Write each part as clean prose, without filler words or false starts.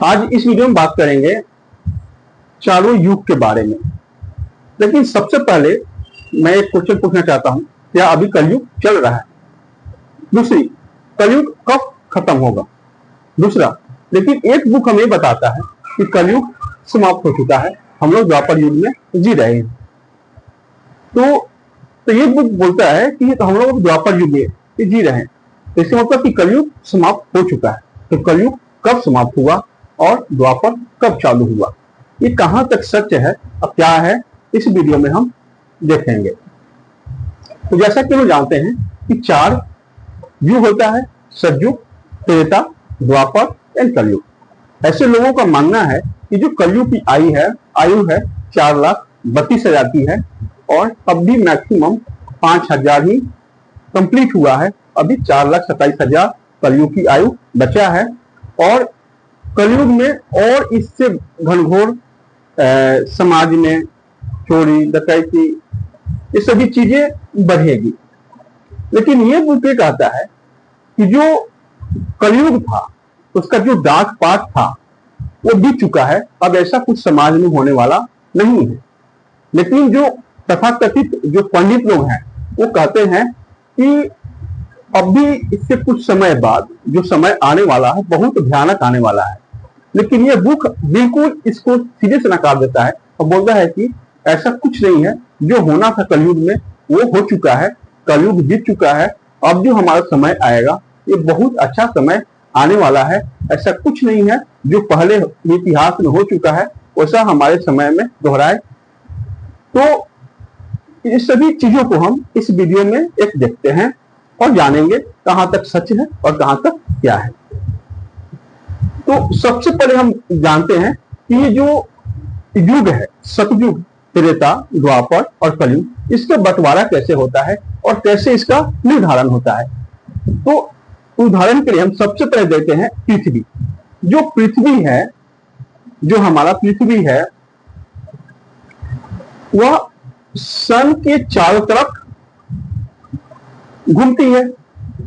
आज इस वीडियो में बात करेंगे चारों युग के बारे में। लेकिन सबसे पहले मैं एक क्वेश्चन पूछना चाहता हूं, क्या अभी कलयुग चल रहा है? दूसरी, कलयुग कब खत्म होगा? दूसरा, लेकिन एक बुक हमें बताता है कि कलयुग समाप्त हो चुका है, हम लोग द्वापर युग में जी रहे हैं। तो ये बुक बोलता है कि हम लोग द्वापर युग में जी रहे हैं, तो इसका मतलब कि कलयुग समाप्त हो चुका है। तो कलयुग कब समाप्त हुआ और द्वापर कब चालू हुआ, ये कहां तक सच है, अब क्या है, इस वीडियो में हम देखेंगे। तो जैसा कि हम जानते हैं कि चार युग होता है, सतयुग, त्रेता, द्वापर एंड कलयुग। ऐसे लोगों का मानना है कि जो कलयुग की आयु है 4,32,000 की है, और अब भी मैक्सिमम 5,000 ही कंप्लीट हुआ है। अभी 4,27,000 कलयुग की आयु बचा है, और कलयुग में और इससे घनघोर समाज में चोरी, डकैती, ये सभी चीजें बढ़ेगी। लेकिन ये बुक ये कहता है कि जो कलयुग था उसका जो डार्क पार्ट था वो बीत चुका है, अब ऐसा कुछ समाज में होने वाला नहीं है। लेकिन जो तथाकथित जो पंडित लोग हैं वो कहते हैं कि अब भी इससे कुछ समय बाद जो समय आने वाला है बहुत भयानक आने वाला है। लेकिन ये बुक बिल्कुल इसको सीधे से नकार देता है और बोलता है कि ऐसा कुछ नहीं है, जो होना था कलयुग में वो हो चुका है, कलयुग बीत चुका है, अब जो हमारा समय आएगा ये बहुत अच्छा समय आने वाला है। ऐसा कुछ नहीं है जो पहले इतिहास में हो चुका है वैसा हमारे समय में दोहराए। तो इस सभी चीजों को हम इस वीडियो में एक देखते हैं और जानेंगे कहां तक सच है और कहां तक क्या है। तो सबसे पहले हम जानते हैं कि ये जो युग है, सतयुग, त्रेता, द्वापर और कलयुग, इसका बंटवारा कैसे होता है और कैसे इसका निर्धारण होता है। तो उदाहरण के लिए हम सबसे पहले देखते हैं पृथ्वी। जो पृथ्वी है, जो हमारा पृथ्वी है, वह सन के चारों तरफ घूमती है,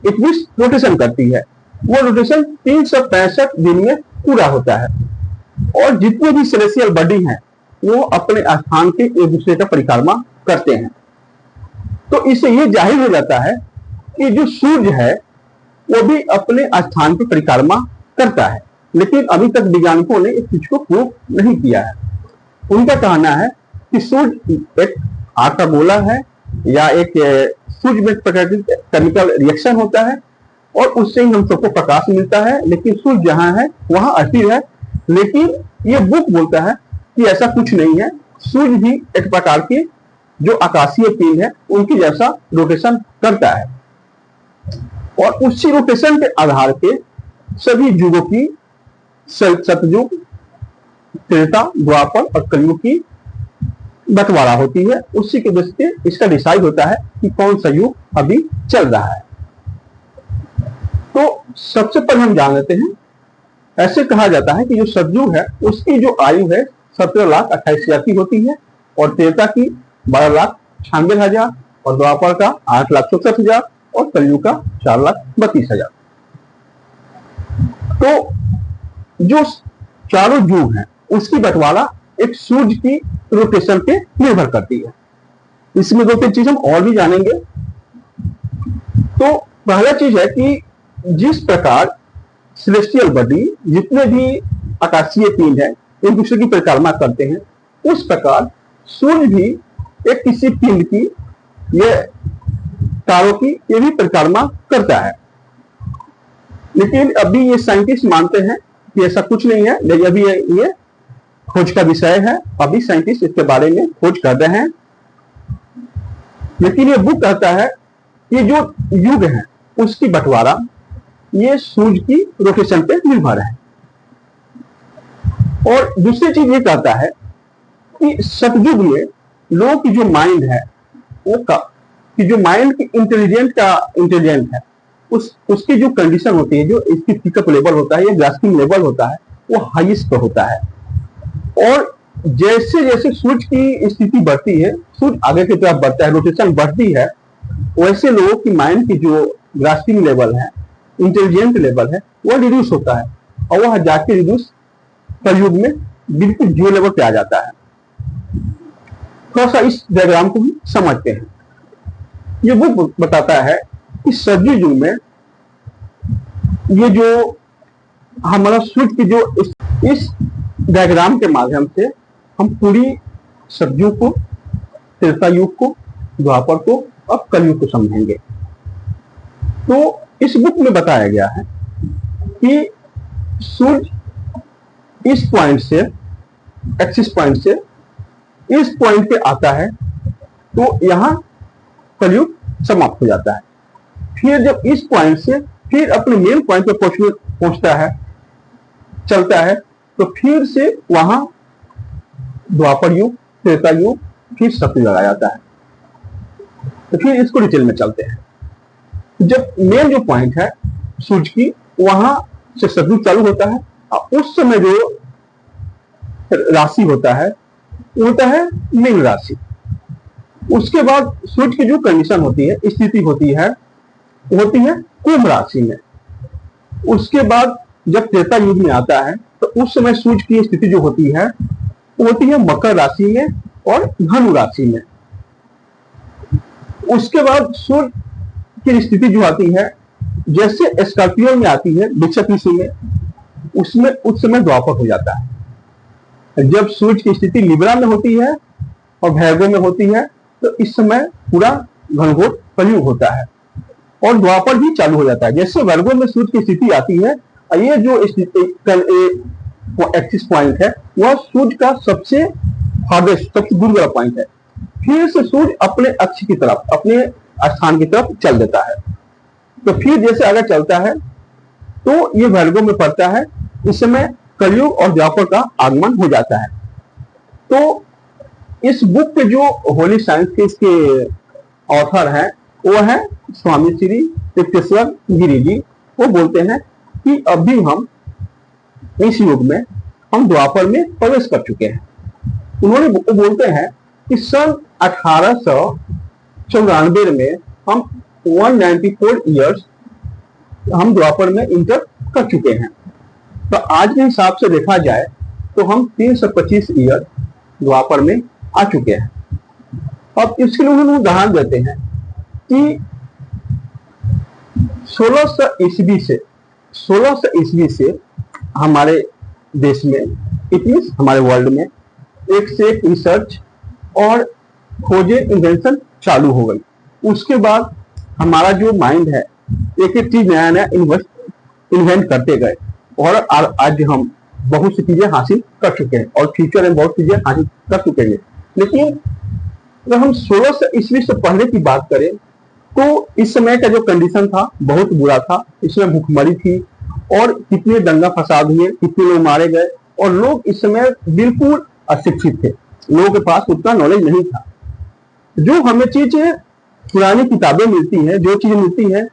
21 रोटेशन करती है। वो रोटेशन 365 दिन में पूरा होता है, और जितने भी सेलेस्टियल बॉडी हैं वो अपने स्थान के एक दूसरे का परिक्रमा करते हैं। तो इससे ये जाहिर हो जाता है कि जो सूर्य है वो भी अपने स्थान की परिक्रमा करता है। लेकिन अभी तक वैज्ञानिकों ने इस चीज को प्रूव नहीं किया है। उनका कहना है कि सूर्य एक आटा गोला है या एक सूर्य में प्राकृतिक केमिकल रिएक्शन होता है और उससे ही हम सबको प्रकाश मिलता है, लेकिन सूर्य जहां है वहां अस्थिर है। लेकिन ये बुक बोलता है कि ऐसा कुछ नहीं है, सूर्य भी एक प्रकार के जो आकाशीय पिंड है उनकी जैसा रोटेशन करता है, और उसी रोटेशन के आधार पे सभी युगों की, सतयुग, त्रेता, द्वापर और कलयुग की बंटवारा होती है। उसी के बेस पे इसका डिसाइड होता है कि कौन सा युग अभी चल रहा है। तो सबसे पहले हम जान लेते हैं, ऐसे कहा जाता है कि जो सतयुग है उसकी जो आयु है 17,28,000 की होती है, और त्रेता की 12,96,000, और द्वापर का 8,64,000 और कलयुग का 4,32,000। तो जो चारों युग हैं उसकी बंटवारा एक सूर्य की रोटेशन पे निर्भर करती है। इसमें दो तीन चीज हम और भी जानेंगे। तो पहला चीज है कि जिस प्रकार सेलेस्टियल बॉडी, जितने भी आकाशीय पिंड है, एक दूसरे की परिक्रमा करते हैं, उस प्रकार सूर्य भी एक किसी पिंड की, ये तारों की, ये भी परिक्रमा करता है। लेकिन अभी ये साइंटिस्ट मानते हैं कि ऐसा कुछ नहीं है, लेकिन अभी ये खोज का विषय है, अभी साइंटिस्ट इसके बारे में खोज कर रहे हैं। लेकिन ये बुक कहता है कि जो युग है उसकी बंटवारा ये सूर्य की रोटेशन पे निर्भर है। और दूसरी चीज ये कहता है कि सतयुग में लोगों की जो माइंड है वो कि जो माइंड की इंटेलिजेंट है, उसकी जो कंडीशन होती है, जो इसकी पिकअप लेवल होता है या ग्रास्पिंग लेवल होता है, वो हाईएस्ट पे होता है। और जैसे जैसे सूर्य की स्थिति बढ़ती है, सूर्य आगे की तरफ बढ़ता है, रोटेशन बढ़ती है, वैसे लोगों की माइंड की जो ग्रास्पिंग लेवल है, इंटेलिजेंट लेवल है, वो रिड्यूस होता है, और वह जाके रिड्यूस कलयुग में बिल्कुल जीरो लेवल पे आ जाता है। थोड़ा सा इस डायग्राम को भी समझते हैं। ये बुक बताता है कि सतयुग युग में ये जो हमारा सूर्य की जो इस डायग्राम के माध्यम से हम पूरी सतयुग को, त्रेता युग को, द्वापर को और कलयुग को समझेंगे। तो इस बुक में बताया गया है कि सूर्य इस पॉइंट से, एक्सिस पॉइंट से इस पॉइंट पे आता है तो यहां कलयुग समाप्त हो जाता है। फिर जब इस पॉइंट से फिर अपने मेन पॉइंट पे पहुंचता है, चलता है, तो फिर से वहां द्वापर युग, त्रेता युग, फिर सतयुग आ जाता है। तो फिर इसको डिटेल में चलते हैं। जब मेन जो पॉइंट है सूर्य की, वहां से सतयुग चालू होता है और उस समय जो राशि होता है वो होता है मीन राशि। उसके बाद सूर्य की जो कंडीशन होती है, स्थिति होती है कुंभ राशि में। उसके बाद जब त्रेता युग में आता है तो उस समय सूर्य की स्थिति जो होती है वो होती है मकर राशि में और धनु राशि में। उसके बाद सूर्य की स्थिति जो आती है, जैसे स्कॉर्पियो में आती है वृश्चिक राशि में, उसमें उस समय द्वापर हो जाता है। जब सूर्य की स्थिति लिब्रा में होती है और भैरव में होती है तो इस समय पूरा घनघोर कलयुग होता है और द्वापर भी चालू हो जाता है। जैसे वर्गों में सूर्य की स्थिति आती है, ये जो एक्सिस पॉइंट है वह सूर्य का सबसे फारदेस्ट, सबसे दूर वाला पॉइंट है। फिर से सूर्य अपने अक्ष की तरफ, अपने स्थान की तरफ चल देता है। तो फिर जैसे आगे चलता है तो ये वर्गों में पड़ता है। इस समय कलयुग और द्वापर का आगमन हो जाता है। तो इस बुक के जो होली साइंस के इसके ऑथर हैं वो है स्वामी श्री युक्तेश्वर गिरी जी। वो बोलते हैं कि अभी हम इस युग में हम द्वापर में प्रवेश कर चुके हैं। उन्होंने बोलते हैं कि सन 1894 में हम 194 ईयर्स हम द्वापर में इंटर कर चुके हैं। तो आज के हिसाब से देखा जाए तो हम 325 ईयर द्वापर में आ चुके हैं। अब इसके लिए उन्होंने उदाहरण देते हैं कि 1600 ईस्वी से हमारे देश में, इतनी हमारे वर्ल्ड में एक से एक रिसर्च और खोजें, इन्वेंशन चालू हो गई। उसके बाद हमारा जो माइंड है एक एक चीज नया नया इन्वेंट करते गए और आज हम बहुत सी चीजें हासिल कर चुके हैं और फ्यूचर में बहुत चीजें हासिल कर चुके हैं। लेकिन अगर हम 1600 ईस्वी से पहले की बात करें तो इस समय का जो कंडीशन था बहुत बुरा था। इसमें भूखमरी थी और कितने दंगा फसाद हुए, कितने लोग मारे गए और लोग इस समय बिल्कुल अशिक्षित थे। लोगों के पास उतना नॉलेज नहीं था। जो हमें चीजें पुरानी किताबें मिलती हैं, जो चीजें मिलती हैं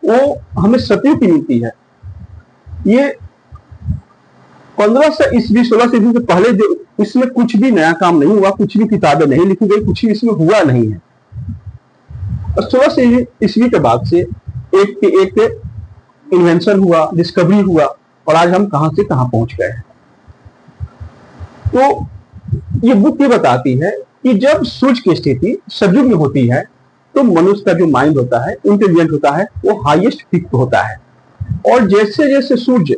वो हमें सतयुग की मिलती है। ये 1500 ईस्वी 1600 ईस्वी से पहले जो इसमें कुछ भी नया काम नहीं हुआ, कुछ भी किताबें नहीं लिखी गई, कुछ भी इसमें हुआ नहीं है। 1600 ईस्वी के बाद से एक के एक इन्वेंशन हुआ, डिस्कवरी हुआ और आज हम कहां से कहां पहुंच गए हैं। तो ये बुक ये बताती है कि जब सूर्य की स्थिति सतयुग में होती है तो मनुष्य का जो माइंड होता है, इंटेलिजेंट होता है, वो हाईएस्ट पीक पे होता है। और जैसे जैसे सूर्य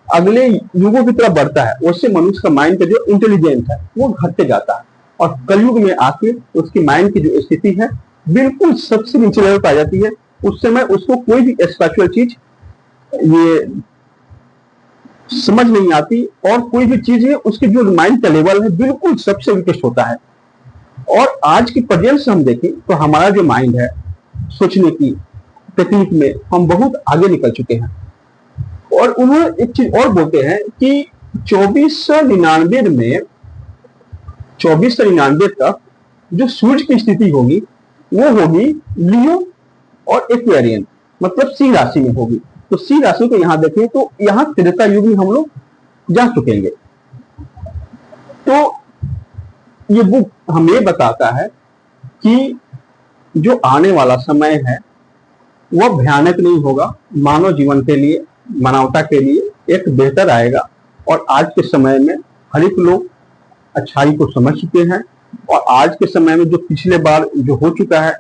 अगले युगों की तरफ बढ़ता है उससे मनुष्य का माइंड का जो इंटेलिजेंस है वो घटते जाता है और कलयुग में आके उसकी माइंड की जो स्थिति है बिल्कुल सबसे नीचे लेवल पर आ जाती है। उस समय उसको कोई भी स्पिरिचुअल चीज ये समझ नहीं आती और कोई भी चीज है उसकी जो माइंड का लेवल है बिल्कुल सबसे वीकेस्ट होता है। और आज की प्रेजेंट से हम देखें तो हमारा जो माइंड है सोचने की टेक्निक में हम बहुत आगे निकल चुके हैं। और उन्होंने एक चीज और बोलते हैं कि 2499 तक जो सूर्य की स्थिति होगी वो होगी लियो और एक्वेरियन, मतलब सिंह राशि में होगी। तो सिंह राशि को यहां देखें तो यहां त्रेता युग में हम लोग जा चुकेंगे। तो ये बुक हमें बताता है कि जो आने वाला समय है वह भयानक नहीं होगा, मानव जीवन के लिए, मानवता के लिए एक बेहतर आएगा और आज के समय में हर एक लोग अच्छाई को समझ चुके हैं। और आज के समय में जो पिछले बार जो हो चुका है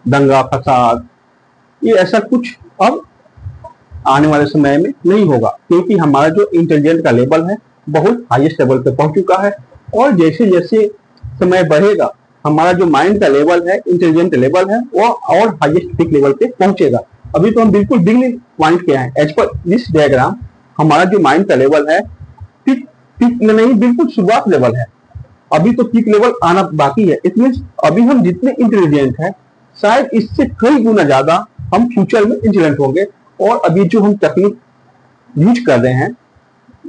दंगा फसाद, ये ऐसा कुछ अब आने वाले समय में नहीं होगा, क्योंकि हमारा जो इंटेलिजेंट का लेवल है बहुत हाईएस्ट लेवल पे पहुंच चुका है। और जैसे जैसे समय बढ़ेगा हमारा जो माइंड का लेवल है, इंटेलिजेंट लेवल है, वो और हाईएस्ट पीक लेवल पे पहुंचेगा। अभी तो हम बिल्कुल बिगनिंग पॉइंट पे हैं। एज पर दिस डायग्राम हमारा जो माइंड का लेवल है पीक पीक में नहीं, बिल्कुल शुरुआत लेवल है। अभी तो पीक लेवल आना बाकी है। इट मीन्स अभी हम जितने इंटेलिजेंट हैं शायद इससे कई गुना ज्यादा हम फ्यूचर में इंटेलिजेंट होंगे। और अभी जो हम टेक्निक यूज कर रहे हैं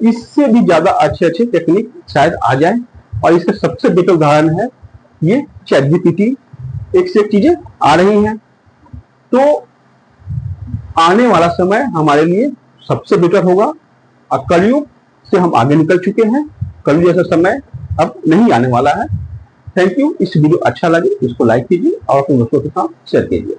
इससे भी ज्यादा अच्छे अच्छे टेक्निक शायद आ जाए। और इसका सबसे बेटर उदाहरण है ये चैट जीपीटी। एक से एक चीजें आ रही हैं। तो आने वाला समय हमारे लिए सबसे बेटर होगा। और कलयुग से हम आगे निकल चुके हैं। कलयुग जैसा समय अब नहीं आने वाला है। Thank you. इस वीडियो अच्छा लगे इसको लाइक कीजिए और अपने दोस्तों के साथ शेयर कीजिए।